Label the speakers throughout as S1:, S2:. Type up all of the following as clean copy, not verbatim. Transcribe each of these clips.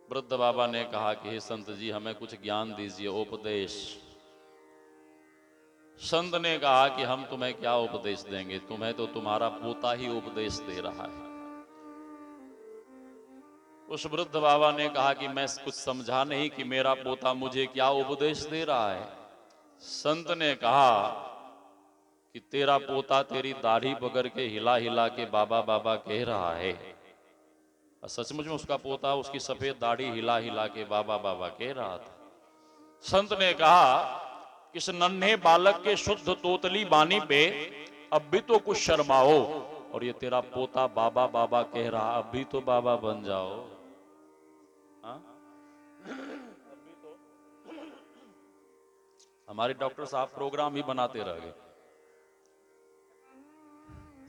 S1: वृद्ध बाबा ने कहा कि हे संत जी, हमें कुछ ज्ञान दीजिए, उपदेश। संत ने कहा कि हम तुम्हें क्या उपदेश देंगे, तुम्हें तो तुम्हारा पोता ही उपदेश दे रहा है। उस वृद्ध बाबा ने कहा कि मैं कुछ समझा नहीं कि मेरा पोता मुझे क्या उपदेश दे रहा है। संत ने कहा कि तेरा पोता तेरी दाढ़ी पकड़ के हिला हिला के बाबा बाबा कह रहा है। सचमुच में उसका पोता उसकी सफेद दाढ़ी हिला हिला के बाबा बाबा कह रहा था। संत ने कहा, इस नन्हे बालक के शुद्ध तोतली बानी पे अब भी तो कुछ शर्माओ, और ये तेरा पोता बाबा बाबा कह रहा, अब भी तो बाबा बन जाओ। हाँ? अभी तो हमारे डॉक्टर साहब प्रोग्राम ही बनाते रह गए।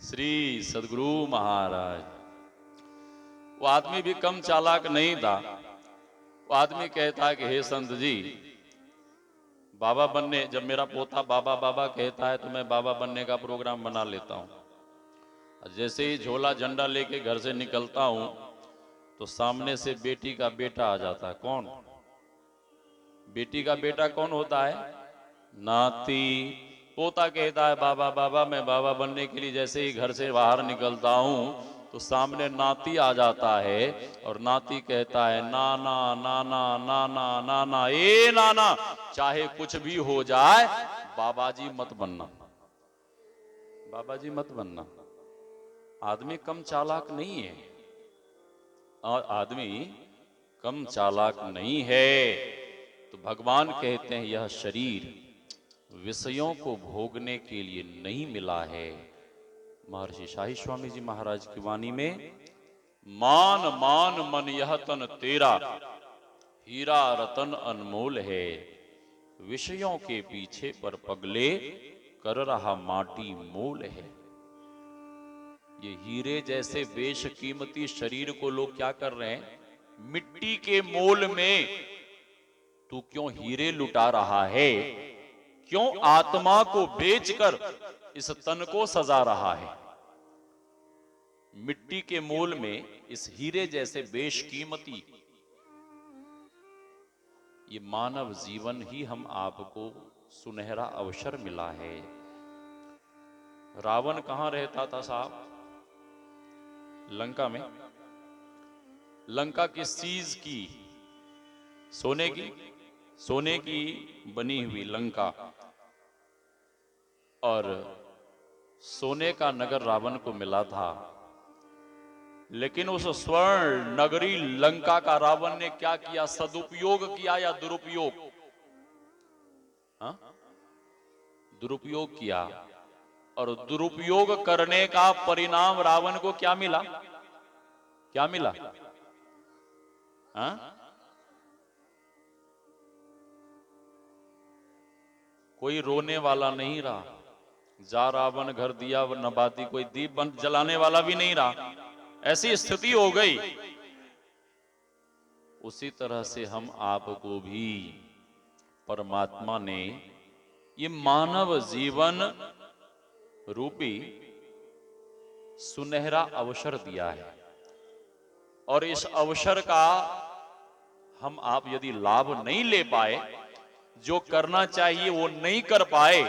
S1: श्री सदगुरु महाराज। वो आदमी भी कम चालाक नहीं था। वो आदमी कहता है कि हे संत जी, बाबा बनने, जब मेरा पोता बाबा बाबा कहता है तो मैं बाबा बनने का प्रोग्राम बना लेता हूं। जैसे ही झोला झंडा लेके घर से निकलता हूं तो सामने से बेटी का बेटा आ जाता है। कौन? बेटी का बेटा कौन होता है? नाती। पोता कहता है बाबा बाबा, मैं बाबा बनने के लिए जैसे ही घर से बाहर निकलता हूं तो सामने नाती आ जाता है, और नाती कहता है नाना नाना नाना नाना, ए नाना, चाहे कुछ भी हो जाए बाबा जी मत बनना, बाबा जी मत बनना। आदमी कम चालाक नहीं है, और आदमी कम चालाक नहीं है। तो भगवान कहते हैं यह शरीर विषयों को भोगने के लिए नहीं मिला है। महर्षि शाही स्वामी जी महाराज की वाणी में, मान मान मन यह तन तेरा, हीरा रतन अनमोल है, विषयों के पीछे पर पगले, कर रहा माटी मोल है। ये हीरे जैसे बेशकीमती शरीर को लोग क्या कर रहे हैं? मिट्टी के मोल में तू क्यों हीरे लुटा रहा है? क्यों आत्मा को बेचकर इस तन को सजा रहा है? मिट्टी के मोल में इस हीरे जैसे बेशकीमती ये मानव जीवन ही हम आपको सुनहरा अवसर मिला है। रावण कहां रहता था साहब? लंका में। लंका किस चीज की? सोने की। सोने की बनी हुई लंका, और सोने का नगर रावण को मिला था। लेकिन उस स्वर्ण नगरी लंका का रावण ने क्या किया? सदुपयोग किया या दुरुपयोग? हाँ? दुरुपयोग किया, और दुरुपयोग करने का परिणाम रावण को क्या मिला? क्या मिला? हाँ? कोई रोने वाला नहीं रहा। जा रावण घर दिया न बाती, कोई दीप जलाने वाला भी नहीं रहा। ऐसी स्थिति हो गई। उसी तरह से हम आपको भी परमात्मा ने ये मानव जीवन रूपी सुनहरा अवसर दिया है, और इस अवसर का हम आप यदि लाभ नहीं ले पाए, जो करना चाहिए वो नहीं कर पाए,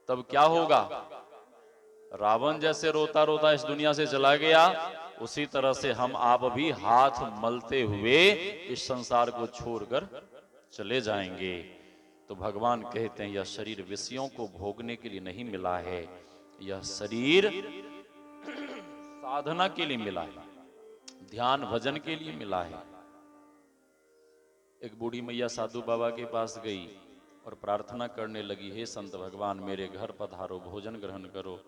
S1: तब क्या होगा? रावण जैसे रोता रोता इस दुनिया से चला गया, उसी तरह से हम आप भी हाथ मलते हुए इस संसार को छोड़कर चले जाएंगे। तो भगवान कहते हैं यह शरीर विषयों को भोगने के लिए नहीं मिला है, यह शरीर साधना के लिए मिला है, ध्यान भजन के लिए मिला है। एक बूढ़ी मैया साधु बाबा के पास गई और प्रार्थना करने लगी, हे संत भगवान, मेरे घर पधारो, भोजन ग्रहण करो।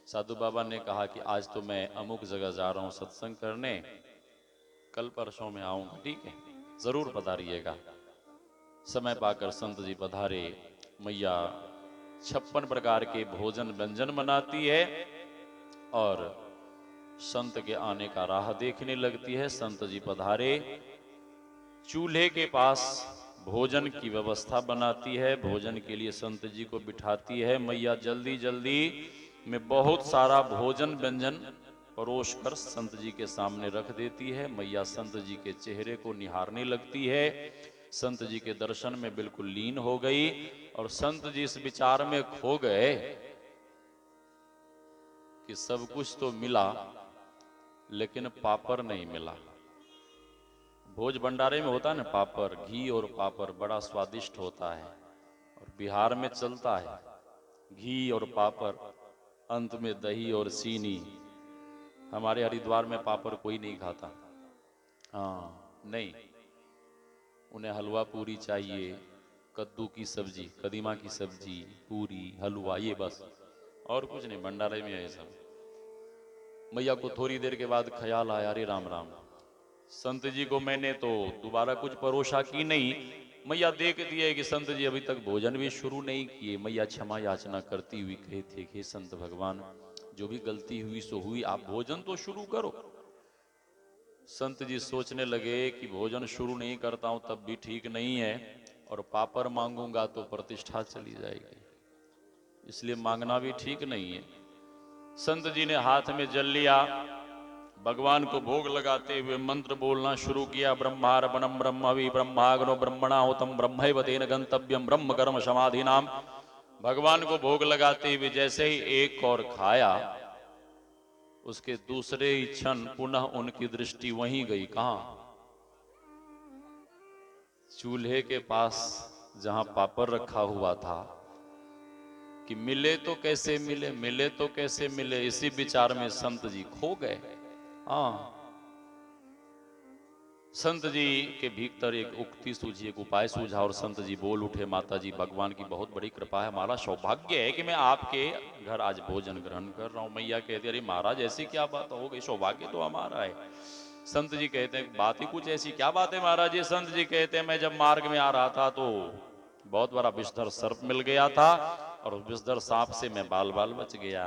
S1: साधु बाबा ने कहा कि आज तो मैं अमुक जगह जा रहा हूं सत्संग करने, कल परसों में आऊंगा, ठीक है, जरूर पधारिएगा। समय पाकर संत जी पधारे। मैया 56 प्रकार के भोजन व्यंजन बनाती है और संत के आने का राह देखने लगती है। संत जी पधारे, चूल्हे के पास भोजन की व्यवस्था बनाती है, भोजन के लिए संत जी को बिठाती है। मैया जल्दी जल्दी में बहुत सारा भोजन व्यंजन परोस कर संत जी के सामने रख देती है। मैया संत जी के चेहरे को निहारने लगती है। संत जी के दर्शन में बिल्कुल लीन हो गई और संत जी इस विचार में खो गए कि सब कुछ तो मिला लेकिन पापड़ नहीं मिला। भोज भंडारे में होता है ना पापड़, घी और पापड़ बड़ा स्वादिष्ट होता है और बिहार में चलता है घी और पापड़, अंत में दही और चीनी। हमारे हरिद्वार में पापड़ कोई नहीं खाता। हाँ नहीं, उन्हें हलवा पूरी चाहिए, कद्दू की सब्जी, कदीमा की सब्जी, पूरी, हलवा, ये बस, और कुछ नहीं। भंडारे में है सब। मैया को थोड़ी देर के बाद ख्याल आया, अरे राम राम, संत जी को मैंने तो दोबारा कुछ परोसा की नहीं। मैया देखती है कि संत जी अभी तक भोजन भी शुरू नहीं किए। मैया क्षमा याचना करती हुई कहती है कि संत भगवान, जो भी गलती हुई सो हुई, आप भोजन तो शुरू करो। संत जी सोचने लगे कि भोजन शुरू नहीं करता हूं तब भी ठीक नहीं है, और पापड़ मांगूंगा तो प्रतिष्ठा चली जाएगी, इसलिए मांगना भी ठीक नहीं है। संत जी ने हाथ में जल लिया, भगवान को भोग लगाते हुए मंत्र बोलना शुरू किया। ब्रह्मार्पणम ब्रह्मवि ब्रह्माग्नो ब्रह्मणाहुतम ब्रह्मैव तेन गंतव्यम ब्रह्म कर्म समाधि नाम। भगवान को भोग लगाते हुए जैसे ही एक और खाया, उसके दूसरे ही क्षण पुनः उनकी दृष्टि वहीं गई। कहां? चूल्हे के पास जहां पापड़ रखा हुआ था कि मिले तो कैसे मिले, मिले तो कैसे मिले, इसी विचार में संत जी खो गए। हाँ, संत जी के भीतर एक उक्ति सूझी, एक उपाय सूझा और संत जी बोल उठे, माता जी भगवान की बहुत बड़ी कृपा है, हमारा सौभाग्य है कि मैं आपके घर आज भोजन ग्रहण कर रहा हूं। मैया कहती अरे महाराज ऐसी क्या बात हो गई, सौभाग्य तो हमारा है। संत जी कहते हैं बात ही कुछ ऐसी, क्या बात है महाराज जी? संत जी कहते हैं मैं जब मार्ग में आ रहा था तो बहुत बड़ा विषधर सर्प मिल गया था और विषधर सांप से मैं बाल बाल बच गया।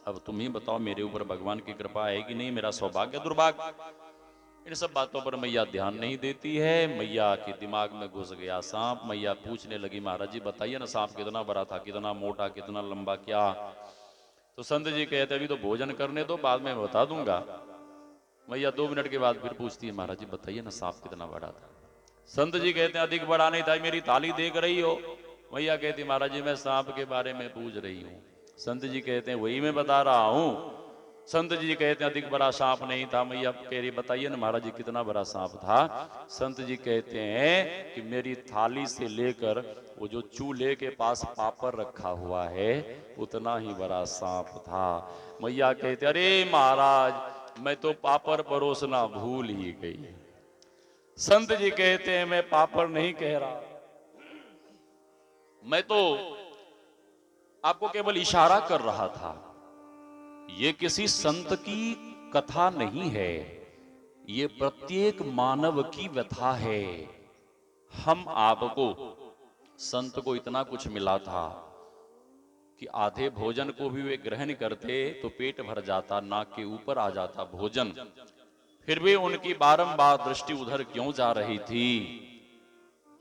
S1: अब तुम ही बताओ मेरे ऊपर भगवान की कृपा है कि नहीं, मेरा सौभाग्य दुर्भाग्य? इन सब बातों पर मैया ध्यान नहीं देती है। मैया के दिमाग में घुस गया सांप। मैया पूछने लगी महाराज जी बताइए ना, सांप कितना बड़ा था, कितना मोटा, कितना लंबा, क्या? तो संत जी कहते अभी तो भोजन करने दो, बाद में बता दूंगा। मैया 2 मिनट के बाद फिर पूछती है महाराज जी बताइए ना सांप कितना बड़ा था? संत जी कहते हैं अधिक बड़ा नहीं था, मेरी थाली देख रही हो? मैया कहती महाराज जी मैं सांप के बारे में पूछ रही हूँ। संत जी कहते हैं वही मैं बता रहा हूँ। संत जी कहते हैं अधिक बड़ा सांप नहीं था। मैया कह रही बताइए ना महाराज जी कितना बड़ा सांप था? संत जी कहते हैं कि मेरी थाली से लेकर वो जो चूल्हे के पास पापड़ रखा हुआ है उतना ही बड़ा सांप था। मैया कहते अरे महाराज मैं तो पापड़ परोसना भूल ही गई। संत जी कहते हैं मैं पापड़ नहीं कह रहा, मैं तो आपको केवल इशारा कर रहा था। ये किसी संत की कथा नहीं है, ये प्रत्येक मानव की व्यथा है। हम आपको, संत को इतना कुछ मिला था कि आधे भोजन को भी वे ग्रहण करते तो पेट भर जाता, नाक के ऊपर आ जाता भोजन, फिर भी उनकी बारंबार दृष्टि उधर क्यों जा रही थी?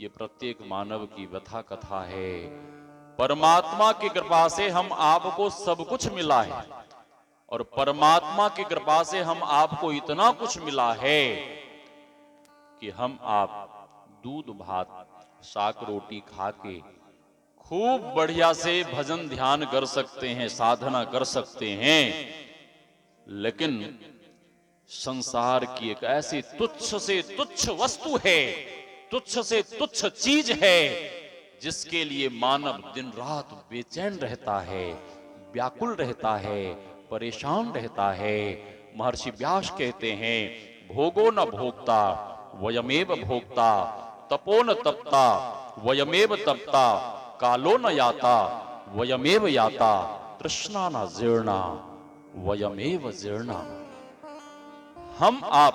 S1: ये प्रत्येक मानव की व्यथा कथा है। परमात्मा की कृपा से हम आपको सब कुछ मिला है और परमात्मा की कृपा से हम आपको इतना कुछ मिला है कि हम आप दूध भात साग रोटी खा के खूब बढ़िया से भजन ध्यान कर सकते हैं, साधना कर सकते हैं। लेकिन संसार की एक ऐसी तुच्छ से तुच्छ वस्तु है, तुच्छ से तुच्छ चीज है, जिसके लिए मानव दिन रात बेचैन रहता है, व्याकुल रहता है, परेशान रहता है। महर्षि व्यास कहते हैं भोगो न भोक्ता वयमेव भोक्ता, तपो न तपता वयमेव तपता, कालो न याता वयमेव याता, तृष्णा न जीर्णा वयमेव जीर्णा। हम आप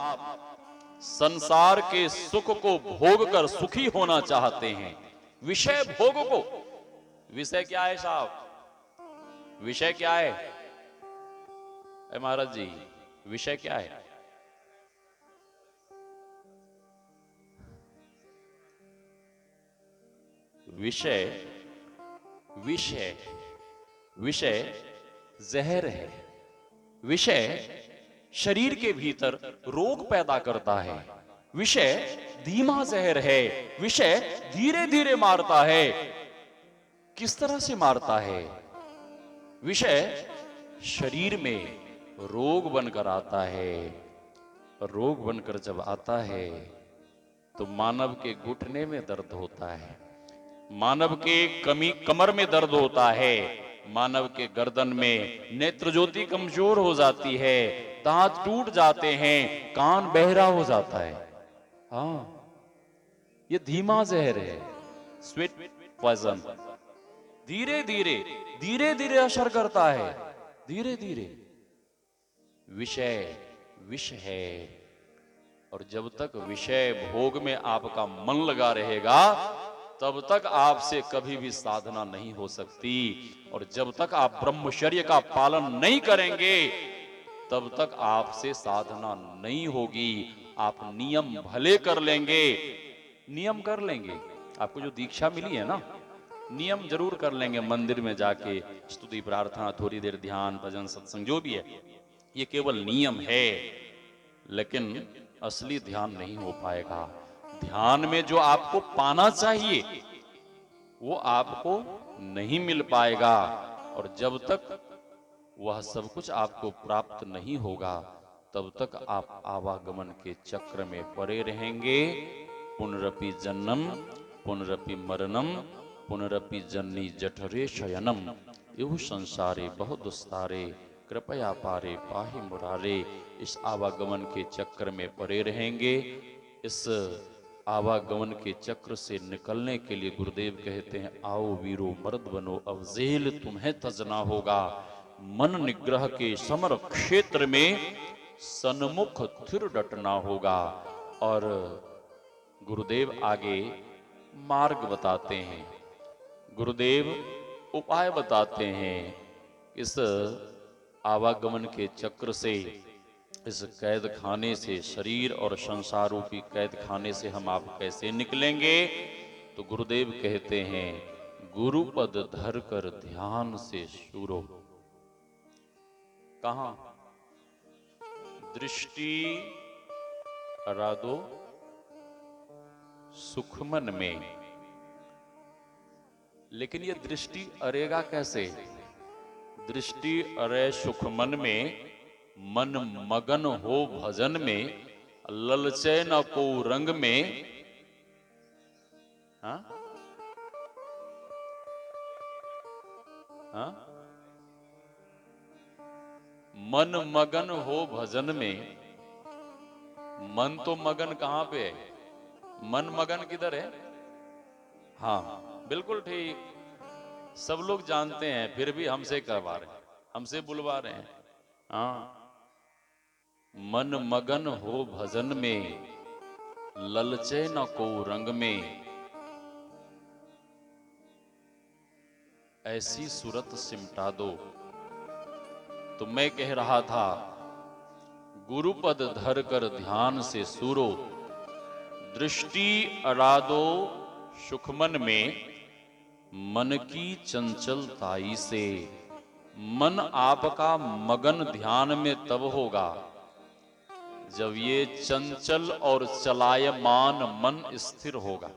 S1: संसार के सुख को भोग कर सुखी होना चाहते हैं, विषय भोग को। विषय क्या है साहब? विषय क्या है महाराज जी? विषय क्या है? विषय, विषय, विषय जहर है। विषय शरीर के भीतर रोग पैदा करता है। विषय धीमा जहर है, विषय धीरे धीरे मारता है। किस तरह से मारता है? विषय शरीर में रोग बनकर आता है। रोग बनकर जब आता है तो मानव के घुटने में दर्द होता है, मानव के कमर में दर्द होता है, मानव के गर्दन में नेत्र ज्योति कमजोर हो जाती है, दांत टूट जाते हैं, कान बहरा हो जाता है। हाँ, ये धीमा जहर है, स्वीट पॉइजन। धीरे धीरे धीरे धीरे असर करता है, धीरे धीरे। विषय विष है, और जब तक विषय भोग में आपका मन लगा रहेगा तब तक आपसे कभी भी साधना नहीं हो सकती। और जब तक आप ब्रह्मचर्य का पालन नहीं करेंगे तब तक आपसे साधना नहीं होगी। आप नियम भले कर लेंगे, नियम कर लेंगे, आपको जो दीक्षा मिली है ना, नियम जरूर कर लेंगे। मंदिर में जाके स्तुति प्रार्थना, थोड़ी देर ध्यान भजन सत्संग जो भी है, ये केवल नियम है, लेकिन असली ध्यान नहीं हो पाएगा। ध्यान में जो आपको पाना चाहिए वो आपको नहीं मिल पाएगा। और जब तक वह सब कुछ आपको प्राप्त नहीं होगा तब तक आप आवागमन के चक्र में पड़े रहेंगे। पुनरपि जन्मम पुनरपि मरणम पुनरपि जन्नी जठरे शयनम, एहु संसारे बहुत दुस्तारे कृपया पारे पाहि मुरारे। इस आवागमन के चक्र में पड़े रहेंगे। इस आवागमन के चक्र से निकलने के लिए गुरुदेव कहते हैं, आओ वीरो मर्द बनो, अब जेल तुम्हें तजना होगा। मन निग्रह के समर क्षेत्र में सन्मुख थिर डटना होगा। और गुरुदेव आगे मार्ग बताते हैं, गुरुदेव उपाय बताते हैं। इस आवागमन के चक्र से, इस कैद खाने से, शरीर और संसार रूपी कैद खाने से हम आप कैसे निकलेंगे? तो गुरुदेव कहते हैं, गुरुपद धर कर ध्यान से शुरो। कहां? दृष्टि अरादो सुखमन में। लेकिन ये दृष्टि अरेगा कैसे? दृष्टि अरे सुखमन में, मन मगन हो भजन में, ललचे न को रंग में। हाँ? हाँ? मन मगन हो भजन में। मन तो मगन कहां पे है? मन मगन किधर है? हाँ, बिल्कुल ठीक, सब लोग जानते हैं, फिर भी हमसे करवा रहे हैं, हमसे बुलवा रहे हैं। हाँ, मन मगन हो भजन में, ललचे न को रंग में, ऐसी सूरत सिमटा दो। तो मैं कह रहा था, गुरुपद धर कर ध्यान से सूरो, दृष्टि अरादो सुखमन में, मन की चंचलताई से। मन आपका मगन ध्यान में तब होगा जब ये चंचल और चलायमान मन स्थिर होगा।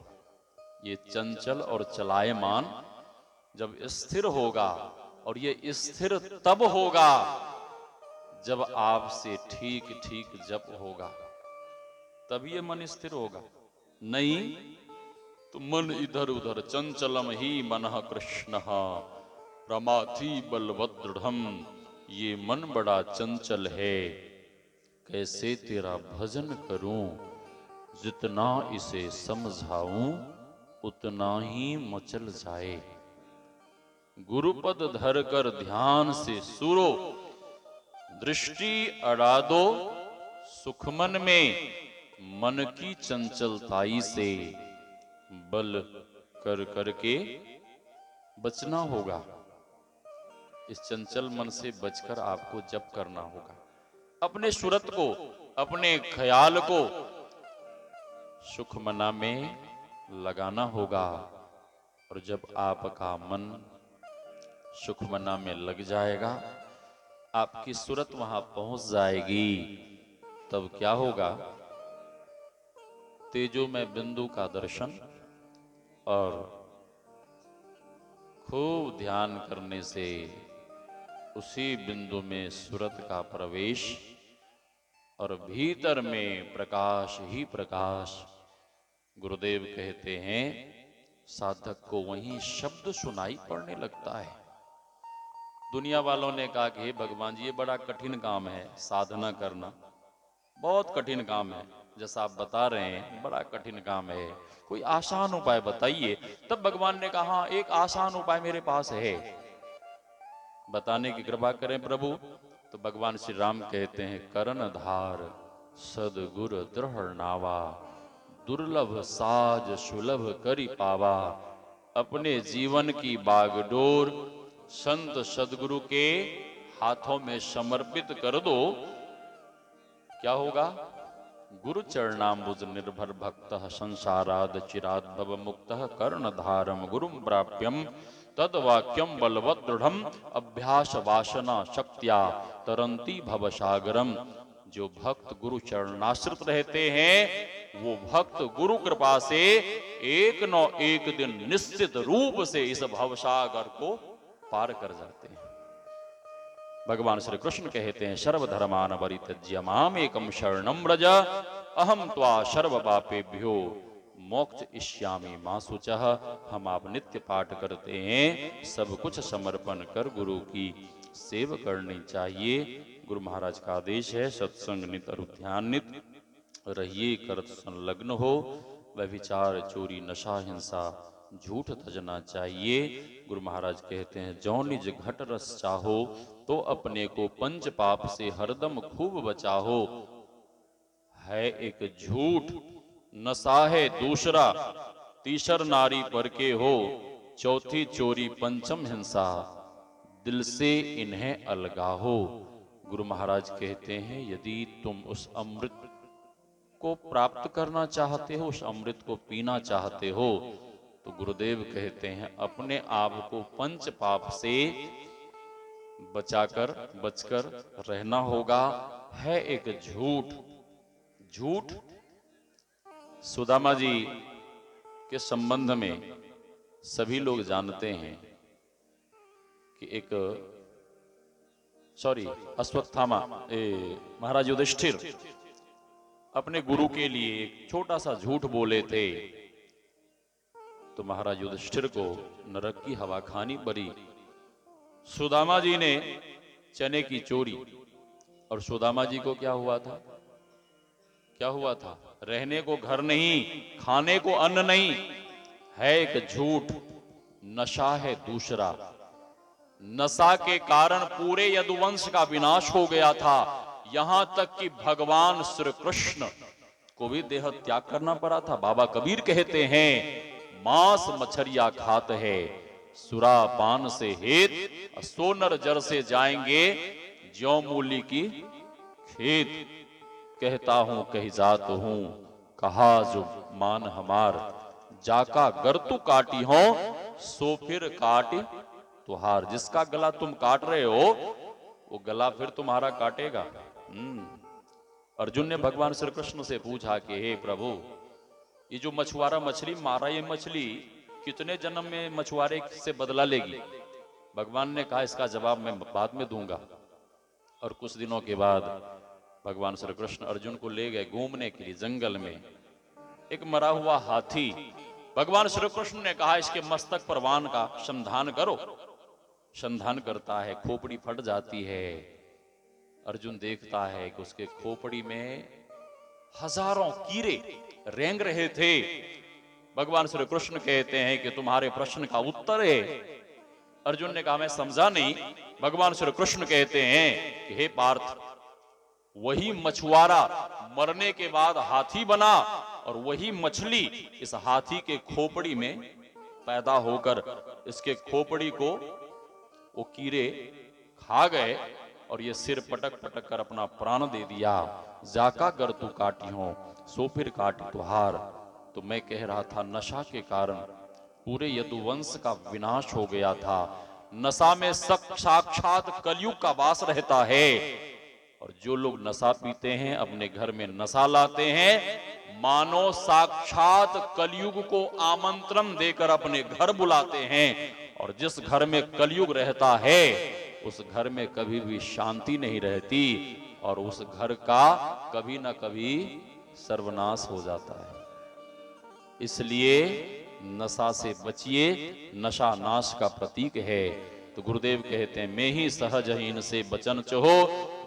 S1: ये चंचल और चलायमान जब स्थिर होगा, और ये स्थिर तब होगा जब आपसे ठीक ठीक जप होगा, तब ये मन स्थिर होगा। नहीं तो मन इधर उधर, चंचलम ही मनः कृष्ण रमाथि बलवदृढ़म। ये मन बड़ा चंचल है, कैसे तेरा भजन करूं, जितना इसे समझाऊं उतना ही मचल जाए। गुरुपद धर कर ध्यान से सूरो, दृष्टि अरादो सुखमन में, मन की चंचलताई से। बल कर करके बचना होगा। इस चंचल मन से बचकर आपको जप करना होगा। अपने सूरत को, अपने ख्याल को सुखमना में लगाना होगा। और जब आपका मन सुखमना में लग जाएगा आपकी सूरत वहां पहुंच जाएगी, तब क्या होगा? तेजो में बिंदु का दर्शन और खूब ध्यान करने से उसी बिंदु में सूरत का प्रवेश और भीतर में प्रकाश ही प्रकाश। गुरुदेव कहते हैं साधक को वहीं शब्द सुनाई पड़ने लगता है। दुनिया वालों ने कहा कि हे भगवान जी, ये बड़ा कठिन काम है, साधना करना बहुत कठिन काम है। जैसा आप बता रहे हैं बड़ा कठिन काम है, कोई आसान उपाय बताइए। तब भगवान ने कहा हाँ, एक आसान उपाय मेरे पास है, बताने की कृपा करें प्रभु। तो भगवान श्री राम कहते हैं कर्णधार सदगुर दृढ़ नावा, दुर्लभ साज सुलभ करी पावा। अपने जीवन की बागडोर संत सदगुरु के हाथों में समर्पित कर दो। क्या होगा? गुरु चरणाम्बुज निर्भर भक्त संसाराद चिराद भव मुक्त कर्णधारम गुरुम प्राप्यम तद वाक्यम बलवत दृढ़ अभ्यास वासना शक्त्या तरंती भव सागरम। जो भक्त गुरु चरणाश्रित रहते हैं वो भक्त गुरु कृपा से एक न एक दिन निश्चित रूप से इस भवसागर को पार कर जाते हैं। भगवान श्री कृष्ण कहते हैं सर्वधर्मान परित्यज्य माम एकम शरणम व्रज अहम त्वा सर्व पापेभ्यो मोक्ष इष्यामि मा शुचः। हम आप नित्य पाठ करते हैं, सब कुछ समर्पण कर गुरु की सेवा करनी चाहिए। गुरु महाराज का आदेश है सत्संग नित और ध्यान नित रहिए, करत संलग्न हो। व्यभिचार चोरी नशा हिंसा झूठ तजना चाहिए। गुरु महाराज कहते हैं जो निज घट रस चाहो तो अपने को पंच पाप से हरदम खूब बचाहो। है एक झूठ नशा है दूसरा, तीसर नारी पर के हो, चौथी चोरी पंचम हिंसा, दिल से इन्हें अलगाहो। गुरु महाराज कहते हैं यदि तुम उस अमृत को प्राप्त करना चाहते हो, उस अमृत को पीना चाहते हो, तो गुरुदेव कहते हैं अपने आप को पंच पाप से बचाकर बचकर रहना होगा। है एक झूठ, झूठ सुदामा जी के संबंध में सभी लोग जानते हैं कि एक अश्वत्थामा महाराज युधिष्ठिर अपने गुरु के लिए एक छोटा सा झूठ बोले थे, तो महाराज युधिष्ठिर को नरक की हवा खानी पड़ी। सुदामा जी ने चने की चोरी, और सुदामा जी को क्या हुआ था? क्या हुआ था? रहने को घर नहीं, खाने को अन्न नहीं। है एक झूठ, नशा है दूसरा। नशा के कारण पूरे यदुवंश का विनाश हो गया था, यहां तक कि भगवान श्री कृष्ण को भी देह त्याग करना पड़ा था। बाबा कबीर कहते हैं मांस मछरिया खात है, सुरा पान से हेत, सोनर जर से जाएंगे ज्यों मूली की खेत। कहता हूं कही जात हूं, कहा जो मान हमार, जाका गर तू काटी हो सो फिर काटी तुहार। जिसका गला तुम काट रहे हो वो गला फिर तुम्हारा काटेगा। अर्जुन ने भगवान श्री कृष्ण से पूछा कि हे प्रभु, ये जो मछुआरा मछली मारा, ये मछली कितने जन्म में मछुआरे से बदला लेगी? भगवान ने कहा इसका जवाब मैं बाद में दूंगा। और कुछ दिनों के बाद भगवान श्री कृष्ण अर्जुन को ले गए घूमने के लिए जंगल में। एक मरा हुआ हाथी, भगवान श्री कृष्ण ने कहा इसके मस्तक पर वान का संधान करो। संधान करता है, खोपड़ी फट जाती है। अर्जुन देखता है कि उसके खोपड़ी में हजारों कीड़े रेंग रहे थे। भगवान श्री कृष्ण कहते हैं कि तुम्हारे प्रश्न का उत्तर है। अर्जुन ने कहा मैं समझा नहीं। भगवान श्री कृष्ण कहते हैं कि हे पार्थ, वही मछुआरा मरने के बाद हाथी बना और वही मछली इस हाथी के खोपड़ी में पैदा होकर इसके खोपड़ी को वो कीड़े खा गए और ये सिर पटक पटक कर अपना प्राण दे दिया। जाका गर तू काटी हो सो फिर काटी तुहार। तो मैं कह रहा था नशा के कारण पूरे यदुवंश का विनाश हो गया था। नशा में साक्षात कलयुग का वास रहता है। और जो लोग नशा पीते हैं, अपने घर में नशा लाते हैं, मानो साक्षात कलयुग को आमंत्रण देकर अपने घर बुलाते हैं। और जिस घर में कलयुग रहता है उस घर में कभी भी शांति नहीं रहती और उस घर का कभी ना कभी सर्वनाश हो जाता है। इसलिए नशा से बचिए, नशा नाश का प्रतीक है। तो गुरुदेव कहते हैं, मैं ही सहजहीन से बचन चहो,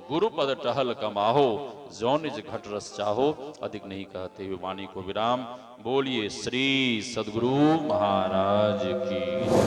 S1: गुरुपद टहल कमाहो, जो निज घट रस चाहो। अधिक नहीं कहते हुए वाणी को विराम। बोलिए श्री सद्गुरु महाराज की।